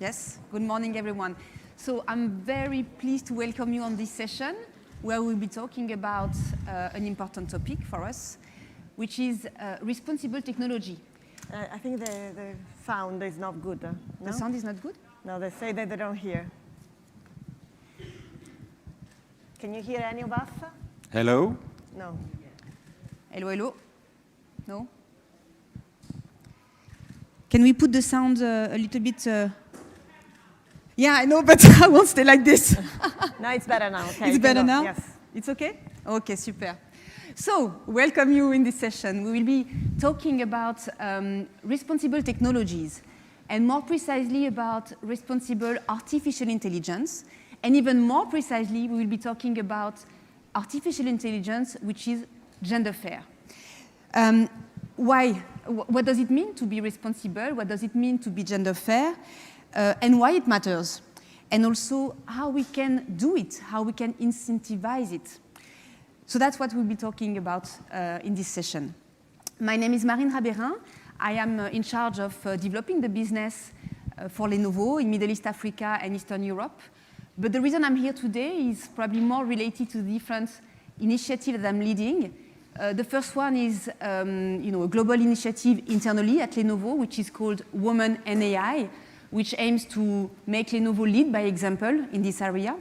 Yes, good morning, everyone. So I'm very pleased to welcome you on this session, where we'll be talking about an important topic for us, which is responsible technology. I think the sound is not good. No? The sound is not good? No, they say that they don't hear. Can you hear any of us? Hello? No. Hello, hello? No? Can we put the sound a little bit... Yeah, I know, but I won't stay like this. No, it's better now. Okay, it's better now? Yes. It's okay? Okay, super. So, welcome you in this session. We will be talking about responsible technologies, and more precisely about responsible artificial intelligence. And even more precisely, we will be talking about artificial intelligence, which is gender fair. Why? What does it mean to be responsible? What does it mean to be gender fair? And why it matters? And also how we can do it, how we can incentivize it. So that's what we'll be talking about in this session. My name is Rabeyrin. I am in charge of developing the business for Lenovo in Middle East Africa and Eastern Europe. But the reason I'm here today is probably more related to the different initiatives that I'm leading. The first one is a global initiative internally at Lenovo, which is called Women AI, which aims to make Lenovo lead by example in this area.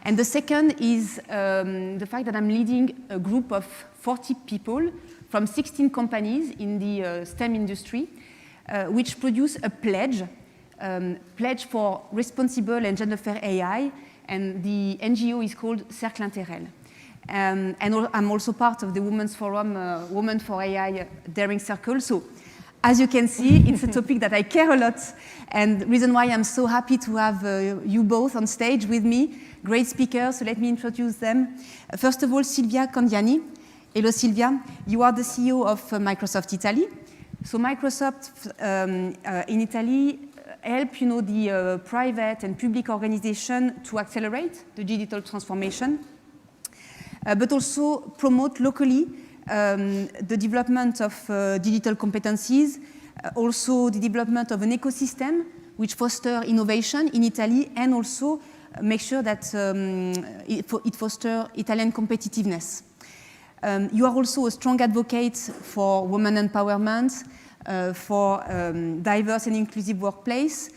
And the second is the fact that I'm leading a group of 40 people from 16 companies in the STEM industry, which produce a pledge for responsible and gender fair AI, and the NGO is called Cercle InterElles. And I'm also part of the Women's Forum, Women for AI Daring Circle. So, as you can see, it's a topic that I care a lot, and the reason why I'm so happy to have you both on stage with me, great speakers, so let me introduce them. First of all, Silvia Candiani. Hello, Silvia. You are the CEO of Microsoft Italy. So Microsoft in Italy help the private and public organization to accelerate the digital transformation, but also promote locally the development of digital competencies, also the development of an ecosystem which fosters innovation in Italy, and also make sure that it fosters Italian competitiveness. You are also a strong advocate for women empowerment, for diverse and inclusive workplace.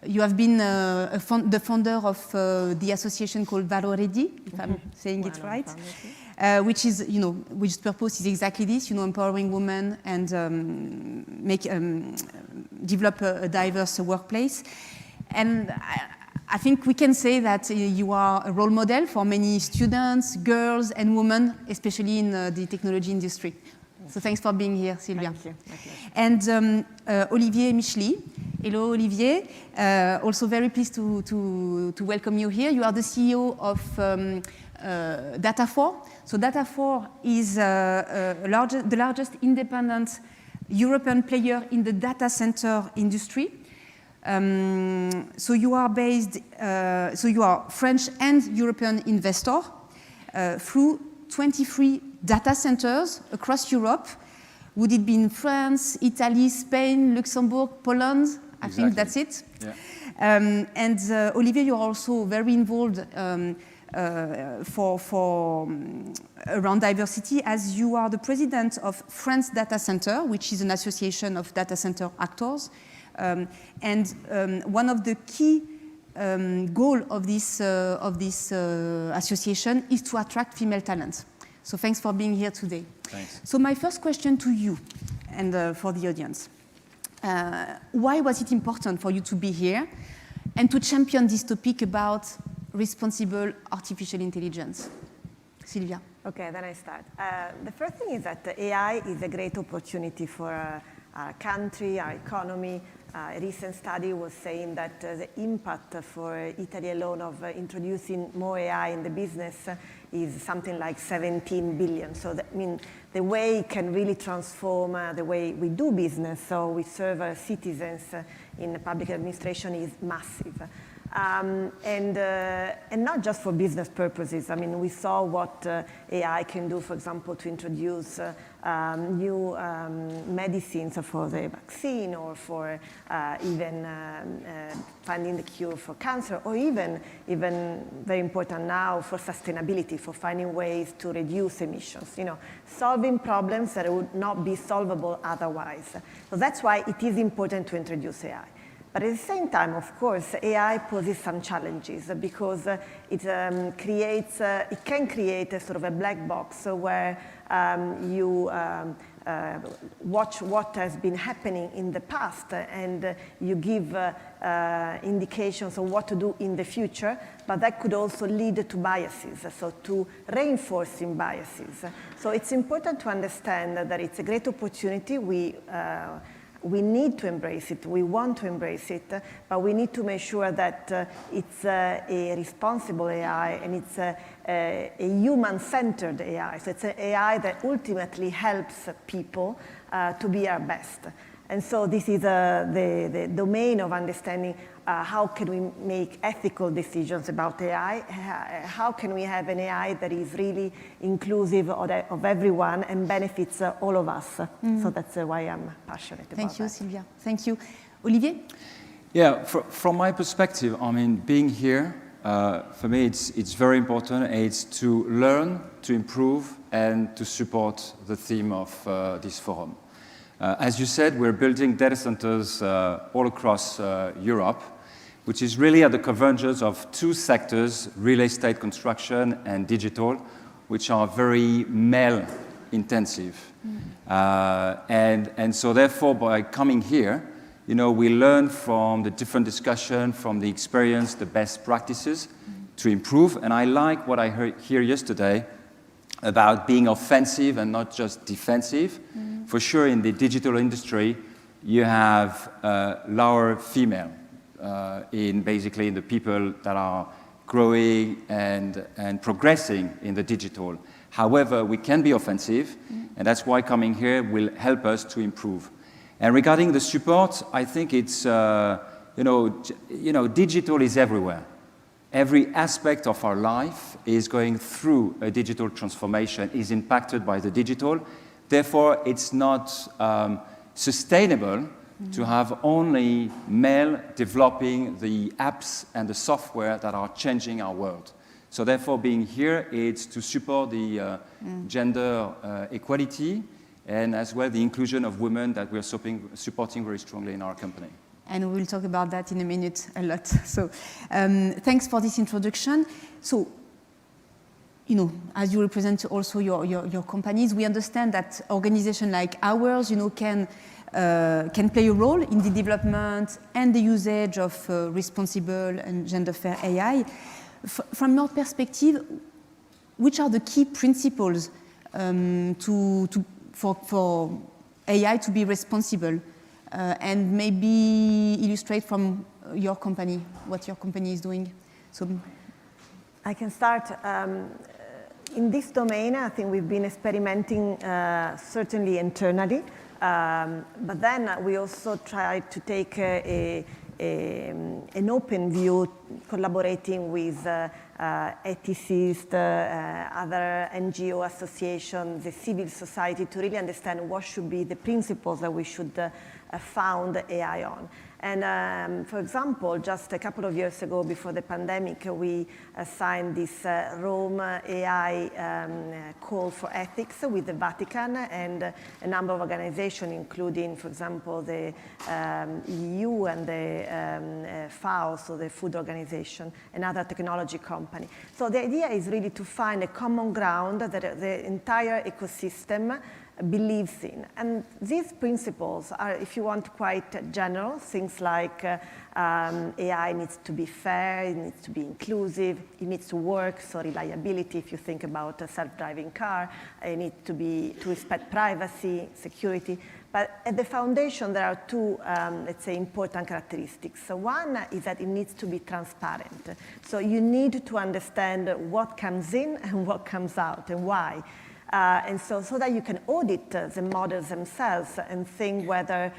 You have been the founder of the association called Valoredi, if I'm saying it right, which purpose is exactly this, empowering women and develop a diverse workplace. And I think we can say that you are a role model for many students, girls, and women, especially in the technology industry. So thanks for being here, Silvia. Thank you. And Olivier Micheli. Hello, Olivier. Also very pleased to welcome you here. You are the CEO of Data4. So Data4 is the largest independent European player in the data center industry. So you are you are French and European investor through 23 data centers across Europe. Would it be in France, Italy, Spain, Luxembourg, Poland? I think that's it. Yeah. And Olivier, you are also very involved around diversity, as you are the president of France Data Center, which is an association of data center actors. And one of the key goals of this association is to attract female talent. So thanks for being here today. Thanks. So my first question to you and for the audience. Why was it important for you to be here and to champion this topic about responsible artificial intelligence? Silvia. Okay, then I start. The first thing is that AI is a great opportunity for our country, our economy. A recent study was saying that the impact for Italy alone of introducing more AI in the business is something like 17 billion. So that means the way it can really transform the way we do business, so we serve our citizens in public administration, is massive. And not just for business purposes. I mean, we saw what AI can do, for example, to introduce new medicines for the vaccine, or for even finding the cure for cancer, or even very important now for sustainability, for finding ways to reduce emissions, solving problems that would not be solvable otherwise. So that's why it is important to introduce AI. But at the same time, of course, AI poses some challenges, because it can create a sort of a black box where you watch what has been happening in the past, and you give indications of what to do in the future, but that could also lead to biases, so to reinforcing biases. So it's important to understand that it's a great opportunity. We need to embrace it, we want to embrace it, but we need to make sure that it's a responsible AI, and it's a human-centered AI. So it's an AI that ultimately helps people to be our best. And so this is the domain of understanding how can we make ethical decisions about AI, how can we have an AI that is really inclusive of everyone and benefits all of us. So that's why I'm passionate about that. Thank you, Silvia. Thank you. Olivier? Yeah, from my perspective, I mean, being here, for me, it's very important. It's to learn, to improve, and to support the theme of this forum. As you said, we're building data centers all across Europe, which is really at the convergence of two sectors, real estate construction and digital, which are very male-intensive. And so therefore, by coming here, we learn from the different discussion, from the experience, the best practices to improve. And I like what I heard here yesterday about being offensive and not just defensive. For sure, in the digital industry, you have lower female basically in the people that are growing and progressing in the digital. However, we can be offensive, and that's why coming here will help us to improve. And regarding the support, I think it's, digital is everywhere. Every aspect of our life is going through a digital transformation, is impacted by the digital. Therefore, it's not sustainable to have only male developing the apps and the software that are changing our world. So therefore, being here, it's to support the gender equality, and as well the inclusion of women that we are supporting very strongly in our company. And we'll talk about that in a minute a lot. So thanks for this introduction. So, as you represent also your companies, we understand that organizations like ours, can play a role in the development and the usage of responsible and gender-fair AI. From your perspective, which are the key principles for AI to be responsible? And maybe illustrate from your company, what your company is doing. So, I can start. In this domain, I think we've been experimenting certainly internally, but then we also tried to take an open view, collaborating with ethicists, other NGO associations, the civil society, to really understand what should be the principles that we should found AI on. And for example, just a couple of years ago, before the pandemic, we signed this Rome AI call for ethics with the Vatican and a number of organizations, including, for example, the EU and the FAO, so the Food Organization, another technology company. So the idea is really to find a common ground that the entire ecosystem believes in. And these principles are, if you want, quite general. Things like AI needs to be fair, it needs to be inclusive, it needs to work, so reliability, if you think about a self-driving car, it needs to respect privacy, security. But at the foundation, there are two, let's say, important characteristics. So one is that it needs to be transparent. So you need to understand what comes in and what comes out and why. And so that you can audit the models themselves and think whether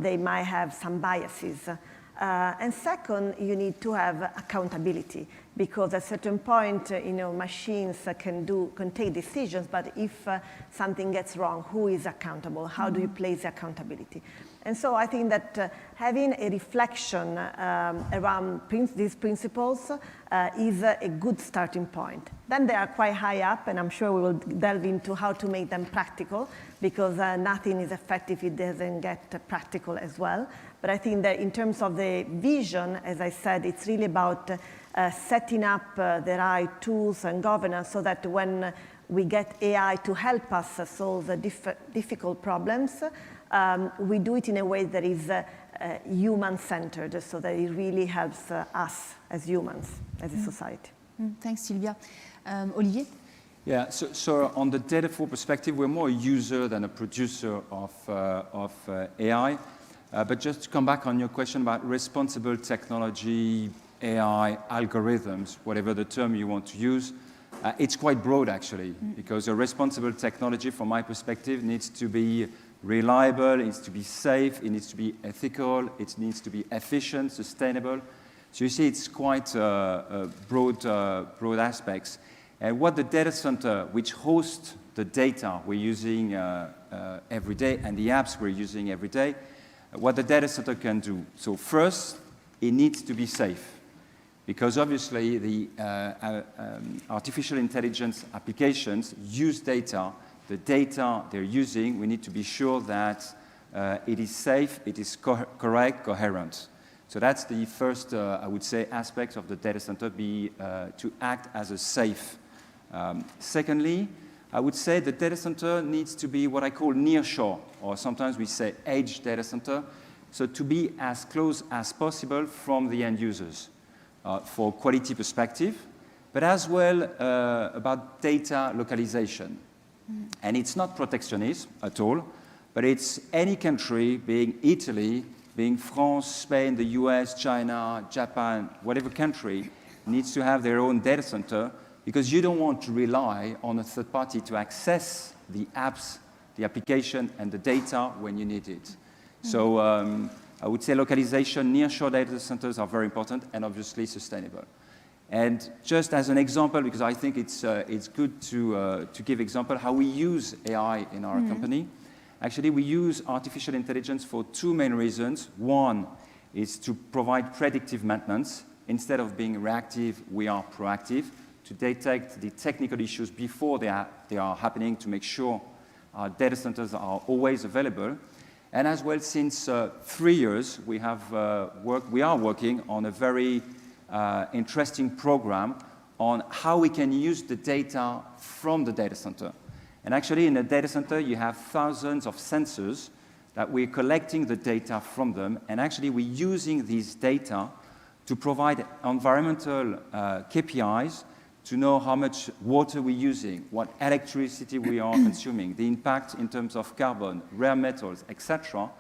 they might have some biases. And second, you need to have accountability, because at a certain point, machines can take decisions, but if something gets wrong, who is accountable? How do you place accountability? And so I think that having a reflection around these principles is a good starting point. Then they are quite high up, and I'm sure we will delve into how to make them practical, because nothing is effective if it doesn't get practical as well. But I think that in terms of the vision, as I said, it's really about setting up the right tools and governance so that when we get AI to help us solve the difficult problems, we do it in a way that is human-centered, so that it really helps us as humans, as a society. Thanks, Silvia. Olivier? Yeah, so on the data flow perspective, we're more a user than a producer of AI. But just to come back on your question about responsible technology, AI, algorithms, whatever the term you want to use, it's quite broad actually, because a responsible technology, from my perspective, needs to be reliable, it needs to be safe, it needs to be ethical, it needs to be efficient, sustainable. So you see, it's quite broad aspects. And what the data center, which hosts the data we're using every day and the apps we're using every day, what the data center can do. So first, it needs to be safe, because obviously the artificial intelligence applications use data. The data they're using, we need to be sure that it is safe, it is correct, coherent. So that's the first, I would say, aspect of the data center, to act as a safe. Secondly, I would say the data center needs to be what I call nearshore, or sometimes we say edge data center, so to be as close as possible from the end users for quality perspective, but as well about data localization. And it's not protectionist at all, but it's any country, being Italy, being France, Spain, the US, China, Japan, whatever country, needs to have their own data center, because you don't want to rely on a third party to access the apps, the application, and the data when you need it. So I would say localization, nearshore data centers are very important, and obviously sustainable. And just as an example, because I think it's good to give example how we use AI in our company. Actually, we use artificial intelligence for two main reasons. One is to provide predictive maintenance. Instead of being reactive, we are proactive to detect the technical issues before they are happening, to make sure our data centers are always available. And as well, since 3 years, we are working on a very interesting program on how we can use the data from the data center. And actually, in a data center, you have thousands of sensors that we're collecting the data from them, and actually we're using these data to provide environmental KPIs to know how much water we're using, what electricity we are consuming, the impact in terms of carbon, rare metals, etc.,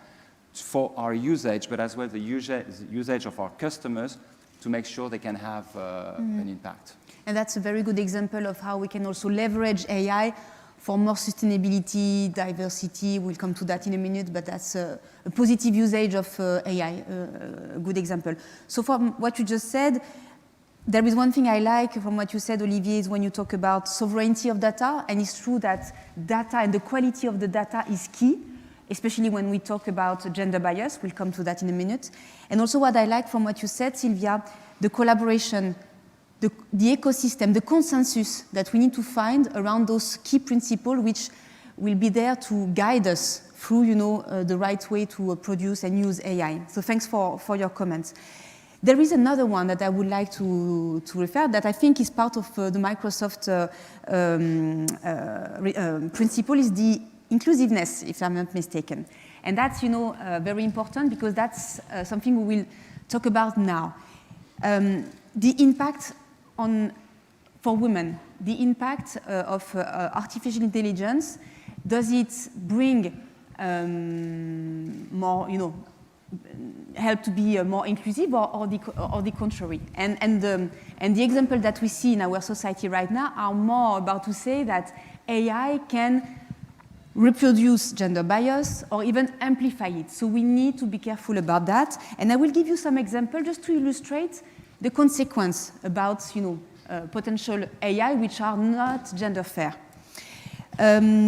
for our usage, but as well the usage of our customers, to make sure they can have an impact. And that's a very good example of how we can also leverage AI for more sustainability, diversity. We'll come to that in a minute, but that's a positive usage of AI, a good example. So from what you just said, there is one thing I like from what you said, Olivier, is when you talk about sovereignty of data, and it's true that data and the quality of the data is key, especially when we talk about gender bias. We'll come to that in a minute. And also what I like from what you said, Silvia, the collaboration, the ecosystem, the consensus that we need to find around those key principles which will be there to guide us through, the right way to produce and use AI. So thanks for your comments. There is another one that I would like to refer that I think is part of the Microsoft principle, is the inclusiveness, if I'm not mistaken. And that's, very important, because that's something we will talk about now. The impact for women, the impact of artificial intelligence, does it bring more, help to be more inclusive, or the contrary? And the example that we see in our society right now are more about to say that AI can reproduce gender bias, or even amplify it. So we need to be careful about that. And I will give you some examples just to illustrate the consequence about potential AI which are not gender fair.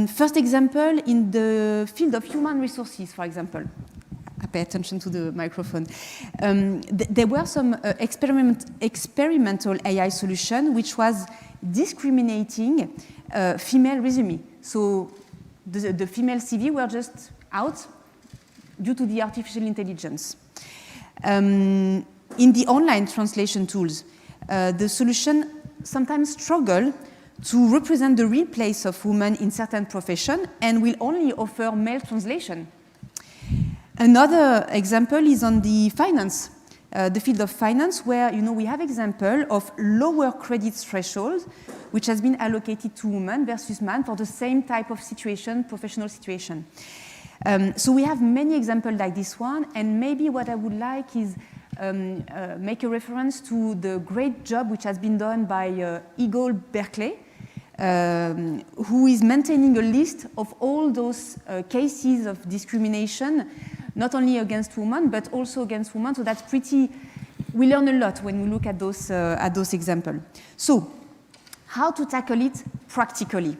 First example, in the field of human resources, for example. I pay attention to the microphone. There were some experimental AI solution which was discriminating female resume. So the female CV were just out due to the artificial intelligence. In the online translation tools, the solution sometimes struggle to represent the real place of women in certain professions and will only offer male translation. Another example is on the finance, the field of finance, where we have example of lower credit thresholds, which has been allocated to women versus men for the same type of situation, professional situation. So we have many examples like this one, and maybe what I would like is make a reference to the great job which has been done by Eagle Berkeley, who is maintaining a list of all those cases of discrimination, not only against women, but also against women. So that's pretty, we learn a lot when we look at those examples. So, how to tackle it practically?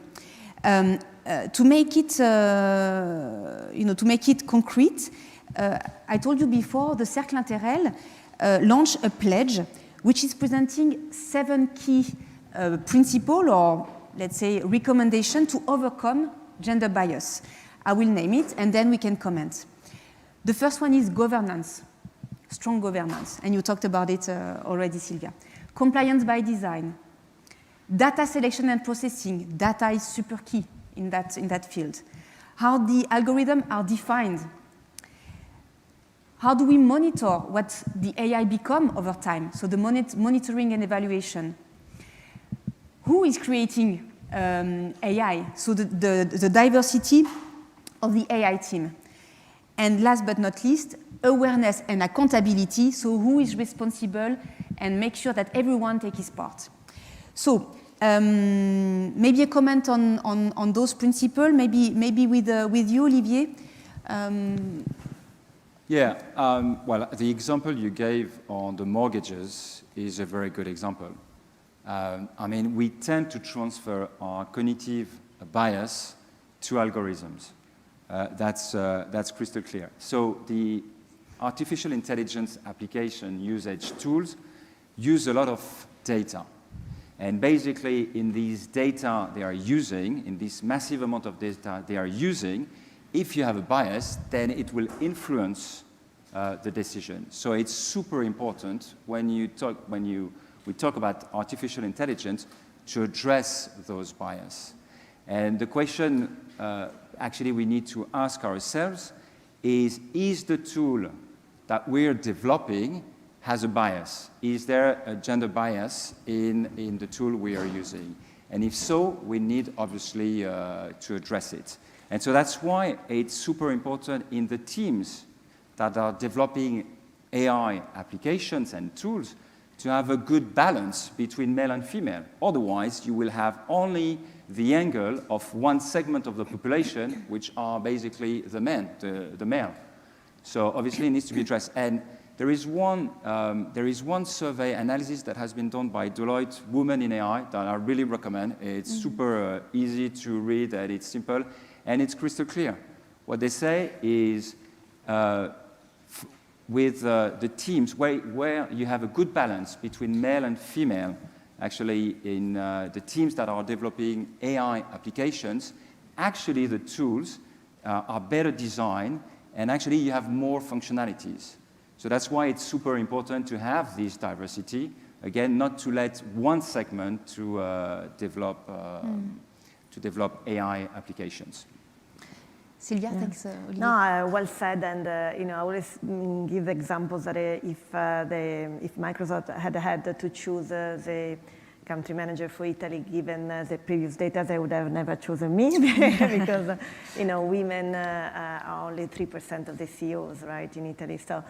To make it, to make it concrete, I told you before, the Cercle InterElles launched a pledge which is presenting 7 key principles, or let's say recommendations to overcome gender bias. I will name it and then we can comment. The first one is governance, strong governance, and you talked about it already, Silvia. Compliance by design, data selection and processing. Data is super key in that field. How the algorithms are defined. How do we monitor what the AI become over time? So the monitoring and evaluation. Who is creating AI? So the diversity of the AI team. And last but not least, awareness and accountability. So who is responsible, and make sure that everyone takes his part. So maybe a comment on those principles, maybe with you, Olivier. Well, the example you gave on the mortgages is a very good example. I mean, we tend to transfer our cognitive bias to algorithms. That's crystal clear. So the artificial intelligence application usage tools use a lot of data. And basically, in these data they are using, in this massive amount of data they are using, if you have a bias, then it will influence the decision. So it's super important when we talk about artificial intelligence to address those bias. And the question actually we need to ask ourselves is the tool that we're developing has a bias? Is there a gender bias in the tool we are using? And if so, we need obviously to address it. And so that's why it's super important in the teams that are developing AI applications and tools to have a good balance between male and female. Otherwise, you will have only the angle of one segment of the population, which are basically the men, the male. So obviously it needs to be addressed. And there is one survey analysis that has been done by Deloitte, Women in AI, that I really recommend. It's super easy to read, and it's simple, and it's crystal clear. What they say is with the teams where you have a good balance between male and female, actually in the teams that are developing AI applications, actually the tools are better designed, and actually you have more functionalities. So that's why it's super important to have this diversity. Again, not to let one segment to develop AI applications. Silvia, thanks, Olivier. No, well said, and I always give examples that if Microsoft had to choose the country manager for Italy, given the previous data, they would have never chosen me because women are only 3% of the CEOs, right, in Italy. So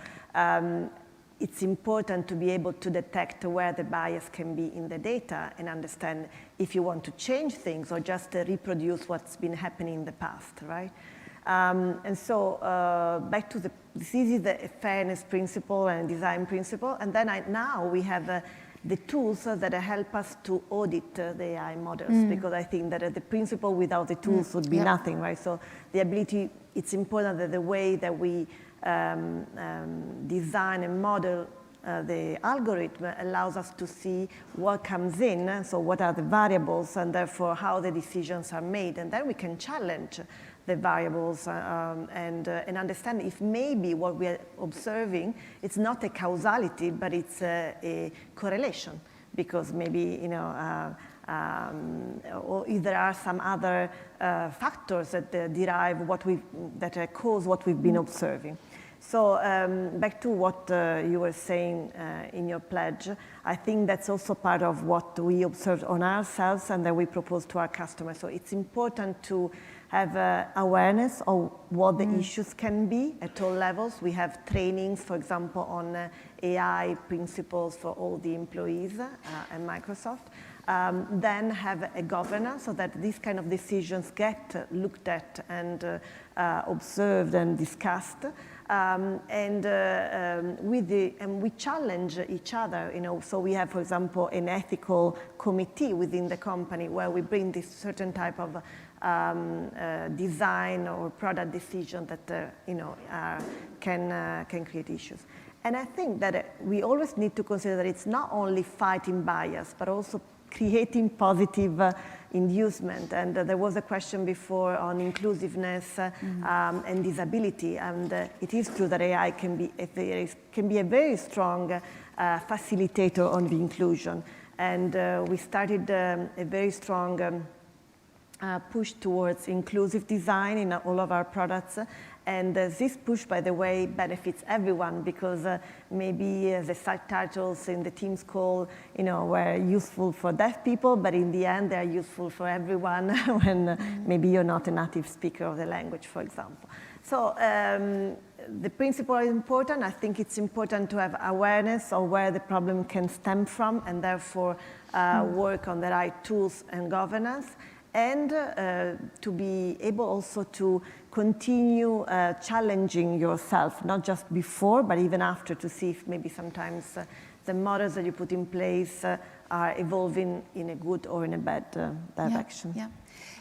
it's important to be able to detect where the bias can be in the data and understand if you want to change things or just reproduce what's been happening in the past, right? And so back to this is the fairness principle and design principle. And then now we have the tools that help us to audit the AI models, because I think that the principle without the tools would be nothing, right? So the ability, it's important that the way that we design and model the algorithm allows us to see what comes in, so what are the variables, and therefore how the decisions are made. And then we can challenge the variables and understand if maybe what we are observing, it's not a causality, but it's a correlation, because maybe, you know, or if there are some other factors that derive that cause what we've been observing. So back to what you were saying in your pledge, I think that's also part of what we observed on ourselves and that we propose to our customers. So it's important to have awareness of what the issues can be at all levels. We have trainings, for example, on AI principles for all the employees at Microsoft. Then have a governance so that these kind of decisions get looked at and observed and discussed. And we challenge each other, you know, so we have, for example, an ethical committee within the company where we bring this certain type of design or product decision that, you know, can create issues. And I think that we always need to consider that it's not only fighting bias, but also creating positive inducement. And there was a question before on inclusiveness and disability. And it is true that AI can be a very strong facilitator on the inclusion. And we started a very strong push towards inclusive design in all of our products. And this push, by the way, benefits everyone, because maybe the subtitles in the Teams call, you know, were useful for deaf people, but in the end, they're useful for everyone when maybe you're not a native speaker of the language, for example. So the principle is important. I think it's important to have awareness of where the problem can stem from, and therefore work on the right tools and governance, and to be able also to continue challenging yourself, not just before, but even after, to see if maybe sometimes the models that you put in place are evolving in a good or in a bad direction. Yeah.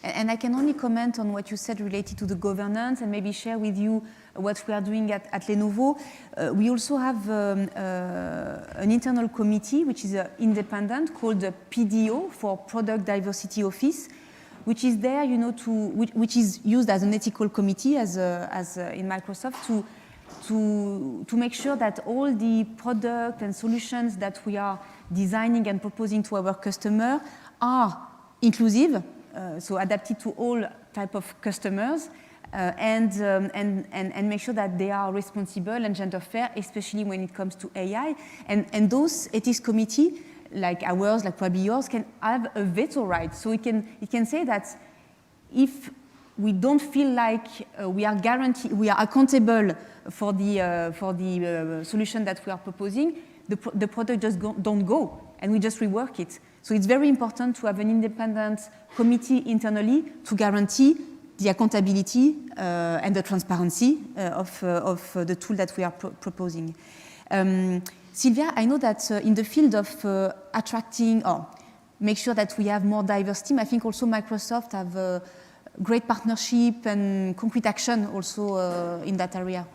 And I can only comment on what you said related to the governance, and maybe share with you what we are doing at Lenovo. We also have an internal committee, which is independent, called the PDO, for Product Diversity Office, which is there, you know, which is used as an ethical committee, as in Microsoft, to make sure that all the product and solutions that we are designing and proposing to our customer are inclusive, so adapted to all type of customers, and make sure that they are responsible and gender fair, especially when it comes to AI. And those ethics committee, like ours, like probably yours, can have a veto right. So it can say that if we don't feel like we are accountable for the solution that we are proposing, the product just don't go, and we just rework it. So it's very important to have an independent committee internally to guarantee the accountability and the transparency of the tool that we are proposing. Silvia, I know that in the field of attracting or make sure that we have more diverse team, I think also Microsoft have a great partnership and concrete action also in that area.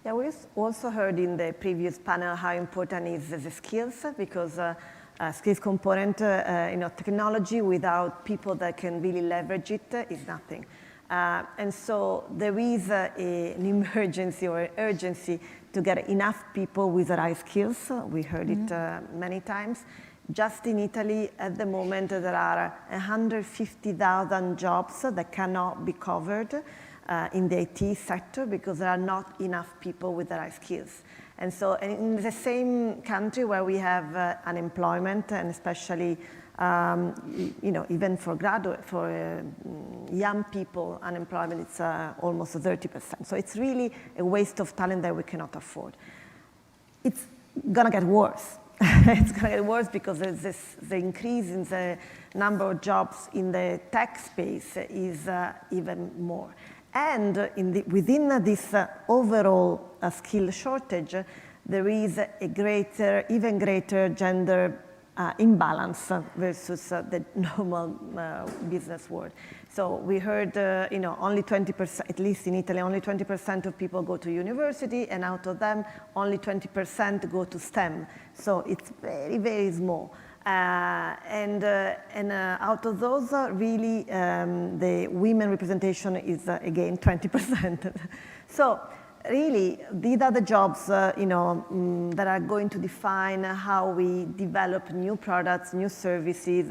Yeah, we also heard in the previous panel how important is the skills, because skills component, you know, technology without people that can really leverage it is nothing. And so there is an emergency or an urgency to get enough people with the right skills. We heard it many times. Just in Italy, at the moment, there are 150,000 jobs that cannot be covered in the IT sector because there are not enough people with the right skills. And so in the same country where we have unemployment, and especially you know, even for young people, unemployment is almost 30%. So it's really a waste of talent that we cannot afford. It's gonna get worse. It's gonna get worse because the increase in the number of jobs in the tech space is even more. And within this overall skill shortage, there is a even greater gender imbalance versus the normal business world. So we heard, only 20%, at least in Italy, only 20% of people go to university, and out of them, only 20% go to STEM. So it's very, very small. And out of those, really, the women representation is, again, 20%. So really, these are the jobs, that are going to define how we develop new products, new services,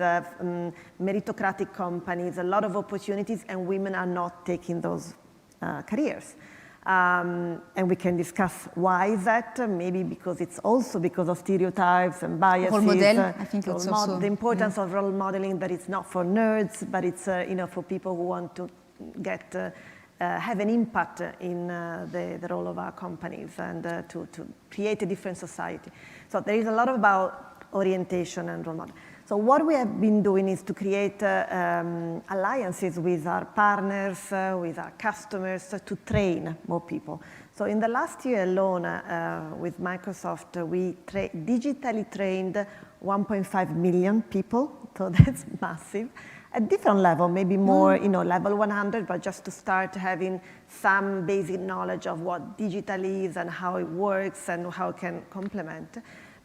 meritocratic companies, a lot of opportunities, and women are not taking those careers. And we can discuss why is that, maybe because it's also because of stereotypes and biases. Role model, I think it's also. The importance of role modeling, that it's not for nerds, but it's, for people who want to have an impact in the role of our companies and to create a different society. So there is a lot about orientation and role model. So what we have been doing is to create alliances with our partners, with our customers, to train more people. So in the last year alone, with Microsoft, we digitally trained 1.5 million people, so that's massive. At different level, maybe more, level 100, but just to start having some basic knowledge of what digital is and how it works and how it can complement.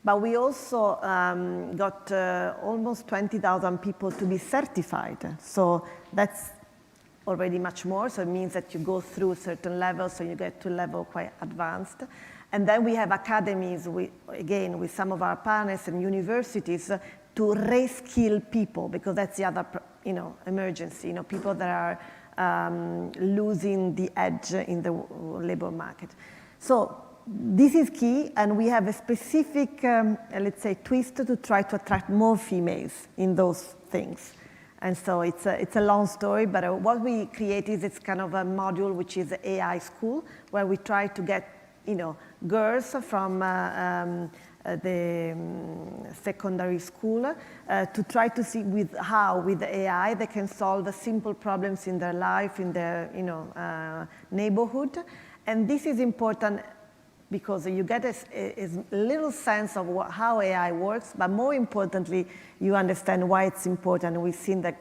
But we also got almost 20,000 people to be certified. So that's already much more. So it means that you go through certain levels, so you get to level quite advanced. And then we have academies, again, with some of our partners and universities to reskill people, because that's the other, emergency, people that are losing the edge in the labor market. So this is key, and we have a specific, let's say, twist to try to attract more females in those things. And so it's a long story, but what we created is kind of a module which is the AI school, where we try to get, girls from the secondary school to try to see how with the AI they can solve the simple problems in their life, in their neighborhood. And this is important because you get a little sense of how AI works, but more importantly, you understand why it's important. We've seen that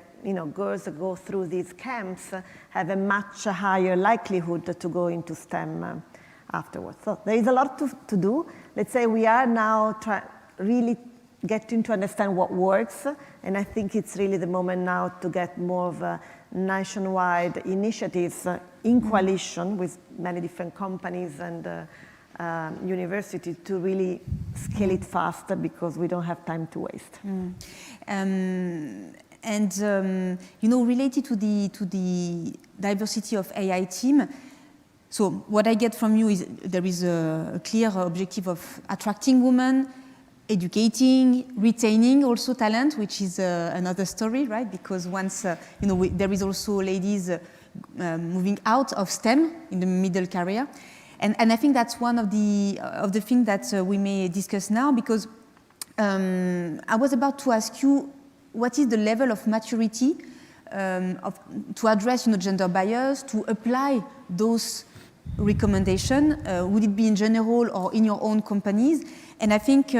girls that go through these camps have a much higher likelihood to go into STEM afterwards. So there is a lot to do. Let's say we are now really getting to understand what works, and I think it's really the moment now to get more of a nationwide initiatives in coalition with many different companies and universities to really scale it faster, because we don't have time to waste. Related to the diversity of AI team, so what I get from you is there is a clear objective of attracting women, educating, retaining also talent, which is another story, right? Because once, there is also ladies moving out of STEM in the middle career. And I think that's one of the things that we may discuss now, because I was about to ask you, what is the level of maturity to address gender bias, to apply those recommendations? Would it be in general or in your own companies? And I think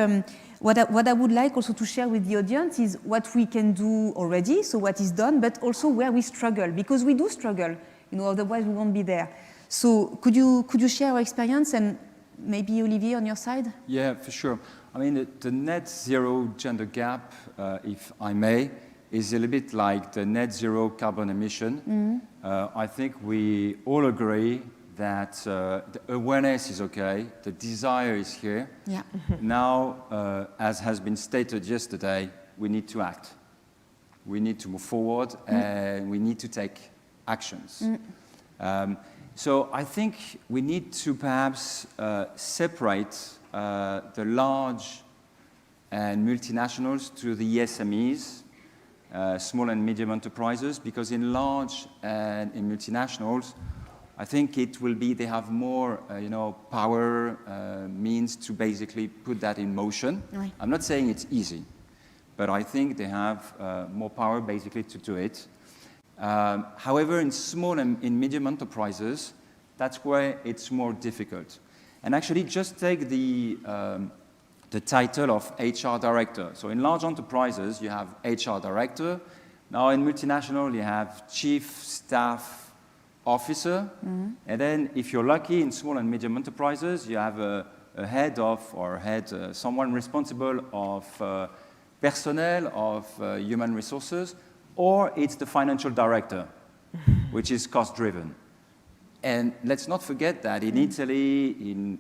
what I would like also to share with the audience is what we can do already, so what is done, but also where we struggle, because we do struggle, otherwise we won't be there. So could you share your experience, and maybe Olivier on your side? Yeah, for sure. I mean, the net zero gender gap, if I may, is a little bit like the net zero carbon emission. I think we all agree that the awareness is okay, the desire is here. Yeah. Now, as has been stated yesterday, we need to act. We need to move forward, and we need to take actions. So I think we need to perhaps separate the large and multinationals to the SMEs, small and medium enterprises, because in large and in multinationals, I think it will be, they have more, power, means to basically put that in motion. Oui. I'm not saying it's easy, but I think they have more power basically to do it. However, in small and in medium enterprises, that's where it's more difficult. And actually, just take the title of HR director. So in large enterprises, you have HR director. Now in multinational, you have chief staff officer. Mm-hmm. And then if you're lucky, in small and medium enterprises, you have a head of, or someone responsible of personnel, of human resources, or it's the financial director, which is cost-driven. And let's not forget that in Italy,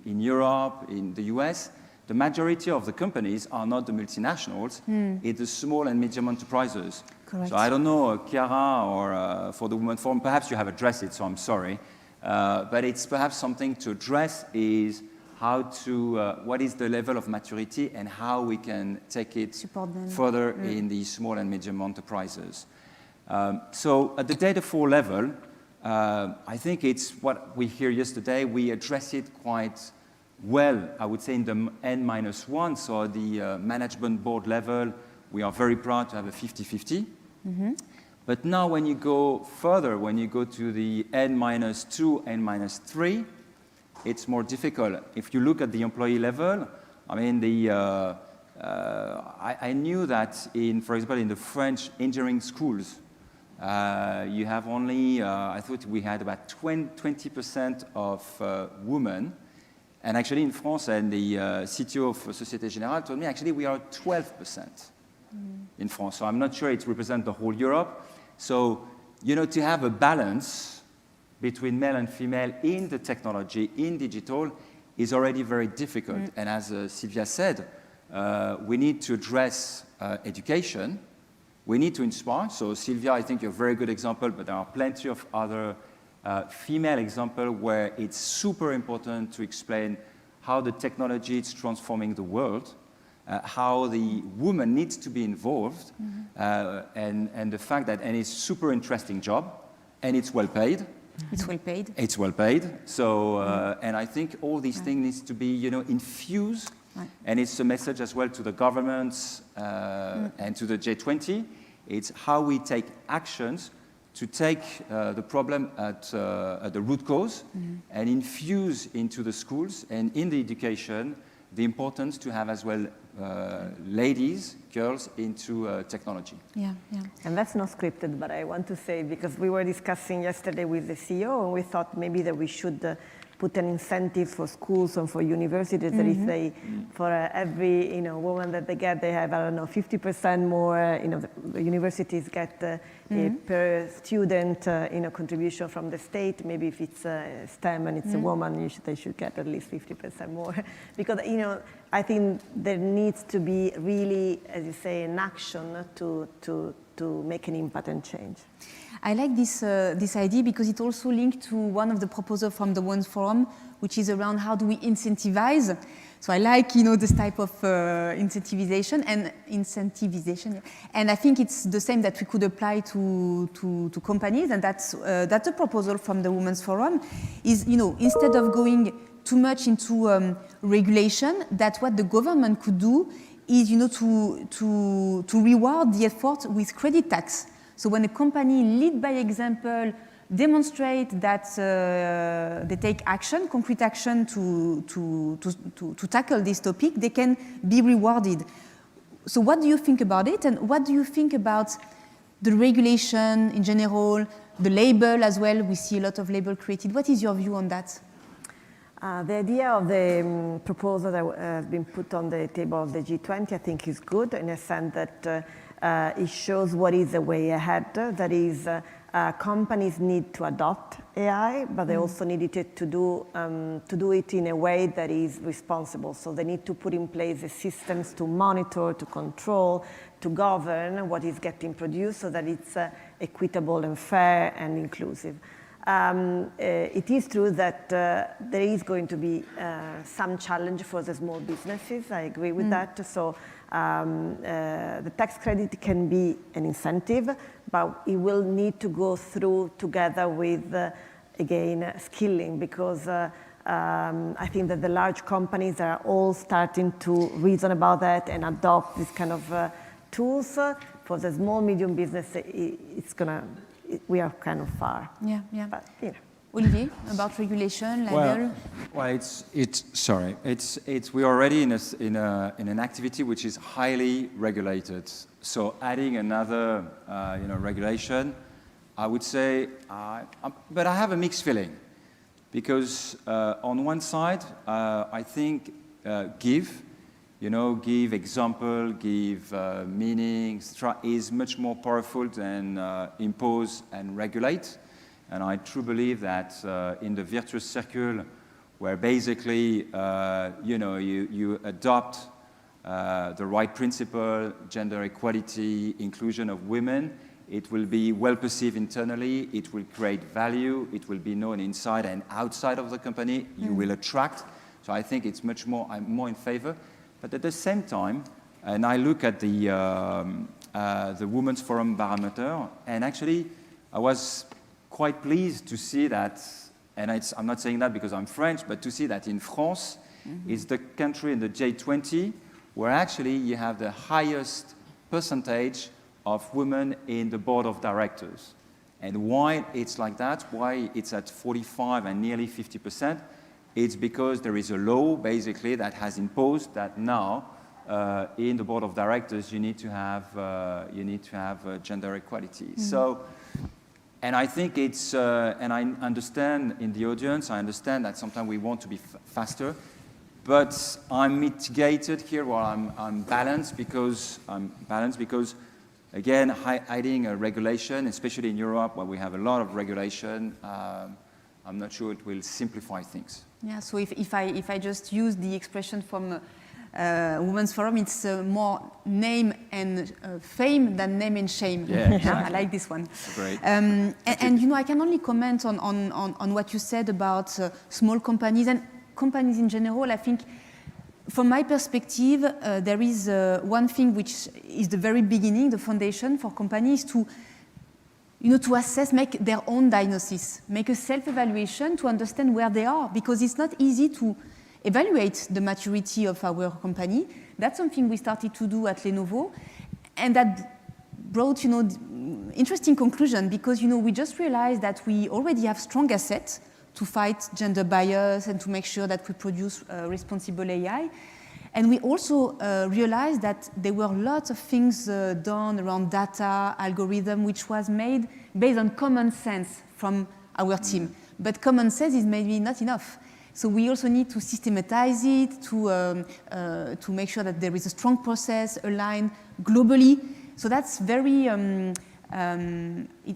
in Europe, in the US, the majority of the companies are not the multinationals, it's the small and medium enterprises. Correct. So I don't know, Chiara, or for the Women Forum, perhaps you have addressed it, so I'm sorry. But it's perhaps something to address is how to, what is the level of maturity and how we can take it further in the small and medium enterprises. So at the data 4 level, I think it's what we hear yesterday, we address it quite well, I would say in the N-1, so at the management board level, we are very proud to have a 50-50. Mm-hmm. But now when you go further, when you go to the N-2, N-3, it's more difficult. If you look at the employee level, I mean, I knew that for example, in the French engineering schools, you have only, I thought we had about 20% of women. And actually in France, and the CTO of Société Générale told me, actually we are 12% in France. So I'm not sure it represents the whole Europe. So, to have a balance between male and female in the technology, in digital, is already very difficult. And as Silvia said, we need to address education. We need to inspire. So Silvia, I think you're a very good example, but there are plenty of other female examples where it's super important to explain how the technology is transforming the world, how the woman needs to be involved, and the fact that, and it's a super interesting job, and it's well paid. It's well paid. It's well paid. So, and I think all these things needs to be, infused, and it's a message as well to the governments and to the G20. It's how we take actions to take the problem at the root cause and infuse into the schools and in the education the importance to have as well ladies, girls into technology. Yeah. And that's not scripted, but I want to say, because we were discussing yesterday with the CEO, and we thought maybe that we should put an incentive for schools and for universities that if they, for every woman that they get, they have, I don't know, 50% more, the universities get per student, contribution from the state. Maybe if it's STEM and it's a woman, they should get at least 50% more. Because, I think there needs to be really, as you say, an action to make an impact and change. I like this idea because it also linked to one of the proposals from the Women's Forum, which is around how do we incentivize. So I like, this type of incentivization. And I think it's the same that we could apply to companies, and that's a proposal from the Women's Forum, is, instead of going too much into regulation, that what the government could do is, to reward the effort with credit tax. So when a company lead by example, demonstrate that they take action, concrete action to tackle this topic, they can be rewarded. So what do you think about it? And what do you think about the regulation in general, the label as well? We see a lot of label created. What is your view on that? The idea of the proposal that has been put on the table of the G20, I think, is good in a sense that it shows what is the way ahead. That is, companies need to adopt AI, but they also need it to do it in a way that is responsible. So they need to put in place the systems to monitor, to control, to govern what is getting produced so that it's equitable and fair and inclusive. It is true that there is going to be some challenge for the small businesses. I agree with that. So the tax credit can be an incentive, but it will need to go through together with again, skilling, because I think that the large companies are all starting to reason about that and adopt this kind of tools. For the small, medium business, we are kind of far. Yeah, yeah. But, you know. Olivier, about regulation, level? Well, we're already in an activity which is highly regulated. So adding another, regulation, I would say, but I have a mixed feeling, because on one side, I think give example, give meaning, etc., is much more powerful than impose and regulate. And I truly believe that in the virtuous circle, where basically, you adopt the right principle, gender equality, inclusion of women, it will be well perceived internally, it will create value, it will be known inside and outside of the company, you will attract. So I think it's I'm more in favor. But at the same time, and I look at the Women's Forum Barometer, and actually I was quite pleased to see that, and I'm not saying that because I'm French, but to see that in France, is the country in the G20 where actually you have the highest percentage of women in the board of directors. And why it's like that, why it's at 45 and nearly 50%, it's because there is a law basically that has imposed that now in the board of directors you need to have gender equality. So. And I think it's, and I understand in the audience, I understand that sometimes we want to be faster, but I'm mitigated here, or I'm balanced because, again, hiding a regulation, especially in Europe where we have a lot of regulation, I'm not sure it will simplify things. Yeah, so if I just use the expression from Women's Forum, it's more name and fame than name and shame. Yeah, exactly. I like this one. Great. And I can only comment on what you said about small companies and companies in general. I think, from my perspective, there is one thing which is the very beginning, the foundation for companies to assess, make their own diagnosis, make a self-evaluation to understand where they are, because it's not easy to evaluate the maturity of our company. That's something we started to do at Lenovo, and that brought, interesting conclusion, because, we just realized that we already have strong assets to fight gender bias and to make sure that we produce responsible AI. And we also realized that there were lots of things done around data, algorithm, which was made based on common sense from our team. But common sense is maybe not enough. So we also need to systematize it, to make sure that there is a strong process aligned globally. So that's very,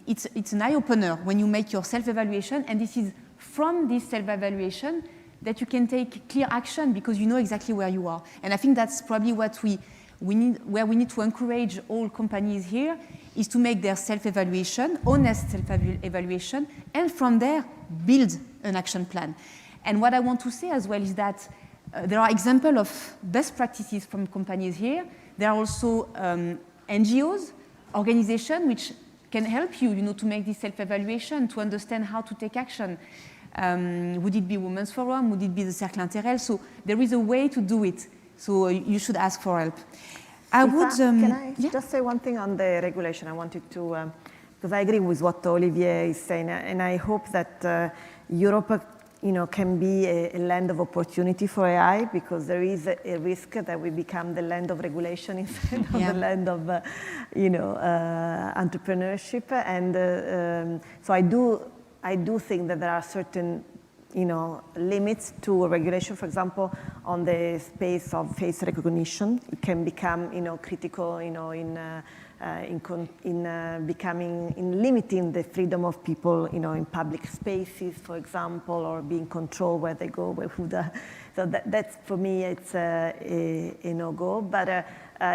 it's an eye-opener when you make your self-evaluation, and this is from this self-evaluation that you can take clear action, because you know exactly where you are. And I think that's probably what we need, where we need to encourage all companies here, is to make their self-evaluation, honest self-evaluation, and from there build an action plan. And what I want to say as well is that there are examples of best practices from companies here. There are also NGOs, organizations, which can help you, to make this self-evaluation, to understand how to take action. Would it be Women's Forum? Would it be the Cercle InterElles? So there is a way to do it. So you should ask for help. Can I just say one thing on the regulation? I wanted to, because I agree with what Olivier is saying, and I hope that Europe can be a land of opportunity for AI, because there is a risk that we become the land of regulation instead of the land of, entrepreneurship. And so I do think that there are certain, limits to regulation. For example, on the space of face recognition, it can become, critical, in limiting the freedom of people, in public spaces, for example, or being controlled where they go, so that's, for me, it's a no-go. But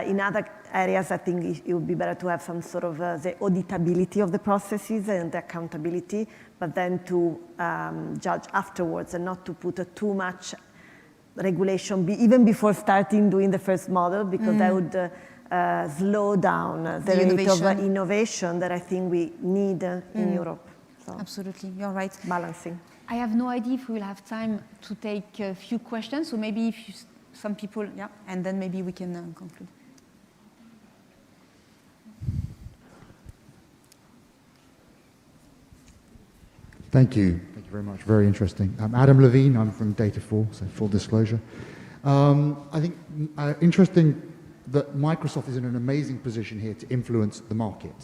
in other areas, I think it would be better to have some sort of the auditability of the processes and the accountability, but then to judge afterwards and not to put too much regulation, even before starting doing the first model, because that would slow down the rate of innovation that I think we need in Europe. So Absolutely, you're right. balancing. I have no idea if we will have time to take a few questions, so maybe if you, some people, yeah, and then maybe we can conclude. Thank you. Thank you very much. Very interesting. I'm Adam Levine. I'm from Data4, so full disclosure. I think interesting that Microsoft is in an amazing position here to influence the market.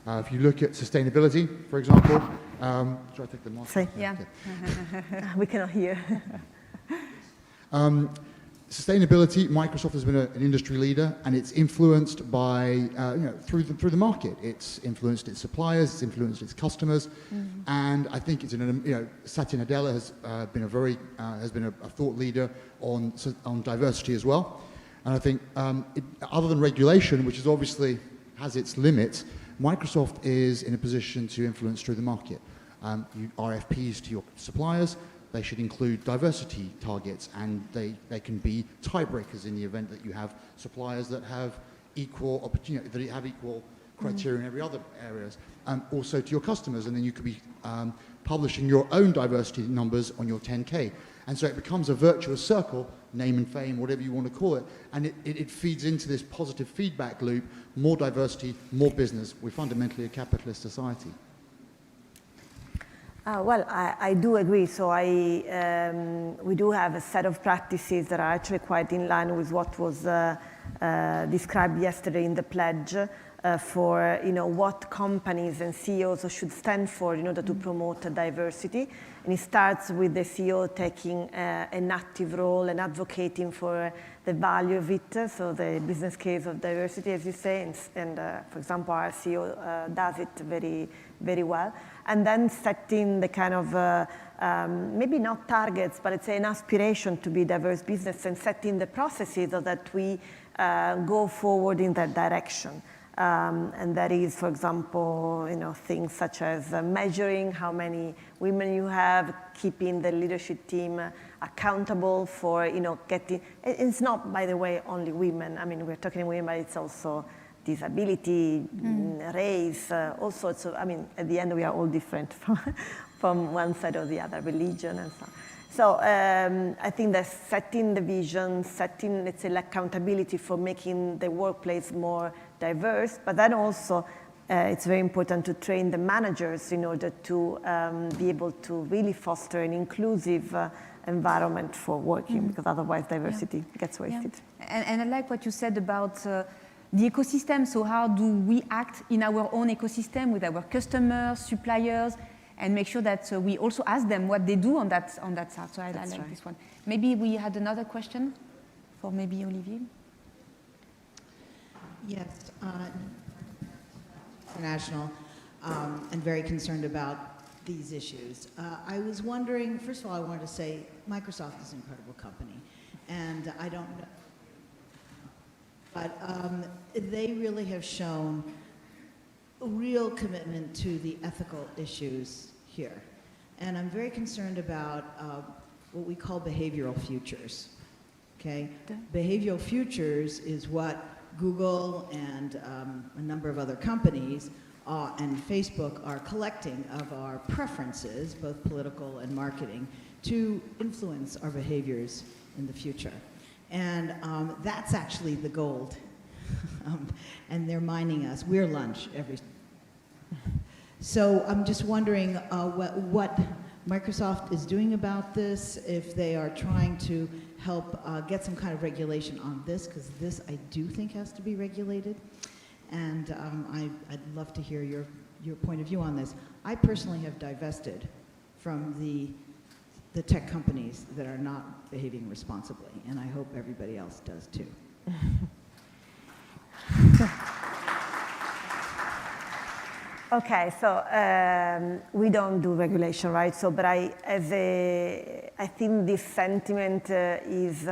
If you look at sustainability, for example, should I take the mic? Say, Yeah. Okay. we cannot hear. Sustainability, Microsoft has been an industry leader, and it's influenced by, through the market. It's influenced its suppliers, it's influenced its customers, and I think it's Satya Nadella has been a thought leader on diversity as well. And I think other than regulation, which is obviously has its limits, Microsoft is in a position to influence through the market. RFPs to your suppliers, they should include diversity targets, and they can be tiebreakers in the event that you have suppliers that have equal opportunity, that have equal criteria in every other areas. Also to your customers, and then you could be publishing your own diversity numbers on your 10K. And so it becomes a virtuous circle, name and fame, whatever you want to call it, and it feeds into this positive feedback loop, more diversity, more business. We're fundamentally a capitalist society. Well, I do agree. So we do have a set of practices that are actually quite in line with what was described yesterday in the pledge for what companies and CEOs should stand for in order to promote diversity. And it starts with the CEO taking an active role and advocating for the value of it, so the business case of diversity, as you say, and for example, our CEO does it very, very well. And then setting the kind of, maybe not targets, but it's an aspiration to be diverse business, and setting the processes so that we go forward in that direction. And that is, for example, things such as measuring how many women you have, keeping the leadership team accountable for, getting, it's not, by the way, only women. I mean, we're talking women, but it's also disability, race, all sorts of, at the end we are all different from one side or the other, religion and so on. So I think that setting the vision, setting, let's say, accountability for making the workplace more diverse, but then also it's very important to train the managers in order to be able to really foster an inclusive environment for working, because otherwise diversity gets wasted. Yeah. And I like what you said about the ecosystem. So how do we act in our own ecosystem with our customers, suppliers, and make sure that we also ask them what they do on that side. So I like right. This one. Maybe we had another question for maybe Olivier. Yes, international, and very concerned about these issues. I was wondering, first of all, I wanted to say Microsoft is an incredible company, and I don't know, but they really have shown a real commitment to the ethical issues here. And I'm very concerned about what we call behavioral futures, okay? Behavioral futures is what Google and a number of other companies and Facebook are collecting of our preferences, both political and marketing, to influence our behaviors in the future. And that's actually the gold. And they're mining us. We're lunch every. So I'm just wondering what Microsoft is doing about this, if they are trying to help get some kind of regulation on this, because this I do think has to be regulated. And I'd love to hear your point of view on this. I personally have divested from the tech companies that are not behaving responsibly, and I hope everybody else does too. Okay, so we don't do regulation, right? So, but I think this sentiment is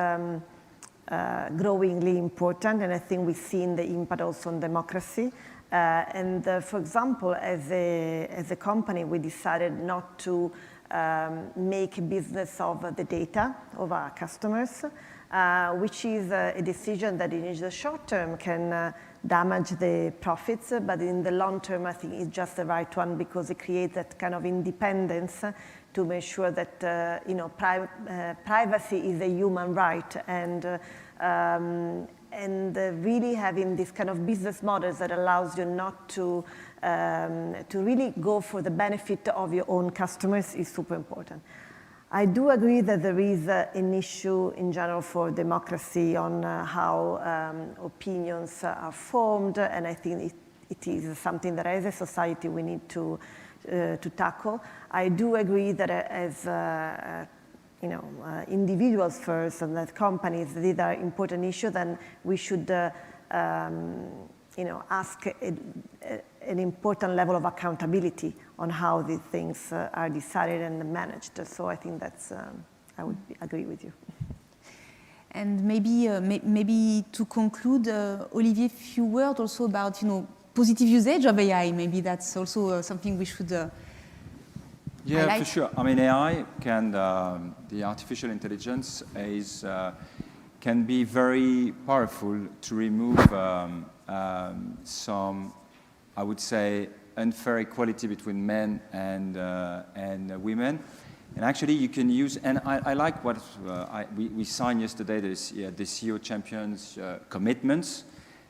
growingly important, and I think we've seen the impact also on democracy. For example, as a company, we decided not to make business of the data of our customers, which is a decision that in the short term can damage the profits, but in the long term, I think it's just the right one because it creates that kind of independence to make sure that privacy is a human right, and really having this kind of business models that allows you not to really go for the benefit of your own customers is super important. I do agree that there is an issue in general for democracy on how opinions are formed, and I think it is something that as a society we need to tackle. I do agree that as individuals first and that companies, these are important issues, then we should ask an important level of accountability on how these things are decided and managed. So I think that's, I would agree with you. And maybe to conclude, Olivier, a few words also about positive usage of AI. Maybe that's also something we should yeah, highlight. for sure. I mean, AI can, the artificial intelligence can be very powerful to remove some, I would say, unfair equality between men and women. And actually, you can use, and I like what we signed yesterday, the CEO Champions commitments.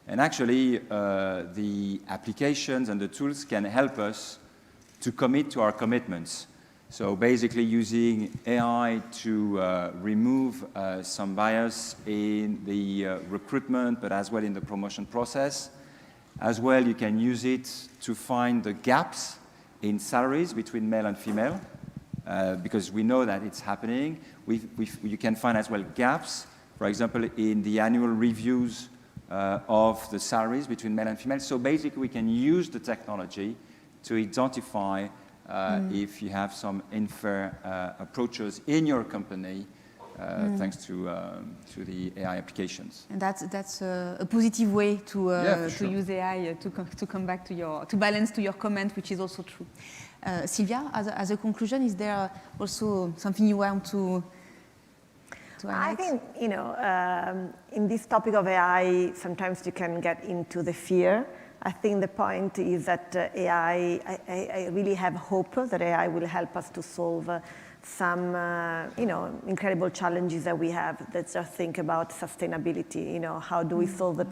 And actually, the applications and the tools can help us to commit to our commitments. So basically using AI to remove some bias in the recruitment, but as well in the promotion process. As well, you can use it to find the gaps in salaries between male and female, because we know that it's happening. You can find as well gaps, for example, in the annual reviews of the salaries between male and female. So basically, we can use the technology to identify if you have some unfair approaches in your company, thanks to the AI applications. And that's a positive way to use AI to come back to balance to your comment, which is also true. Silvia, as a conclusion, is there also something you want to highlight? I think in this topic of AI, sometimes you can get into the fear. I think the point is that AI, I really have hope that AI will help us to solve some, incredible challenges that we have. Let's just think about sustainability. How do we solve the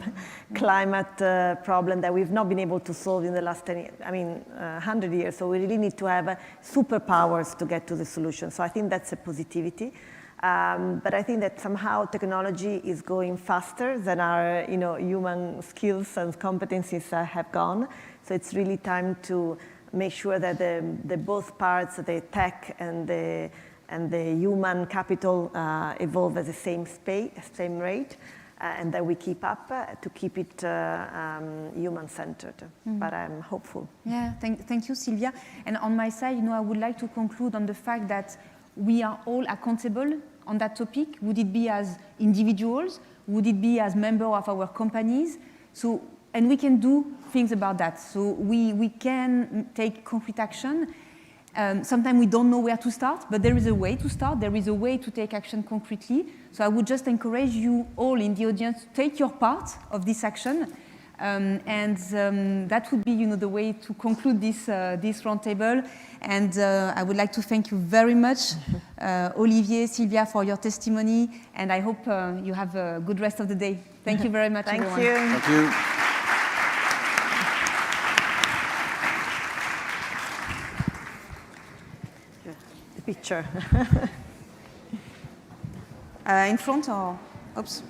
climate problem that we've not been able to solve in the last 100 years? So we really need to have superpowers to get to the solution. So I think that's a positivity. But I think that somehow technology is going faster than our, human skills and competencies have gone. So it's really time to make sure that the both parts, the tech and the human capital, evolve at the same rate, and that we keep up to keep it human-centered. But I'm hopeful. Yeah, thank you, Silvia. And on my side, I would like to conclude on the fact that we are all accountable on that topic. Would it be as individuals? Would it be as members of our companies? And we can do things about that. So we can take concrete action. Sometimes we don't know where to start, but there is a way to start. There is a way to take action concretely. So I would just encourage you all in the audience to take your part of this action. And that would be, the way to conclude this roundtable. And I would like to thank you very much, Olivier, Silvia, for your testimony. And I hope you have a good rest of the day. Thank you very much, everyone. Thank you. Thank you. The picture. In front or, oops.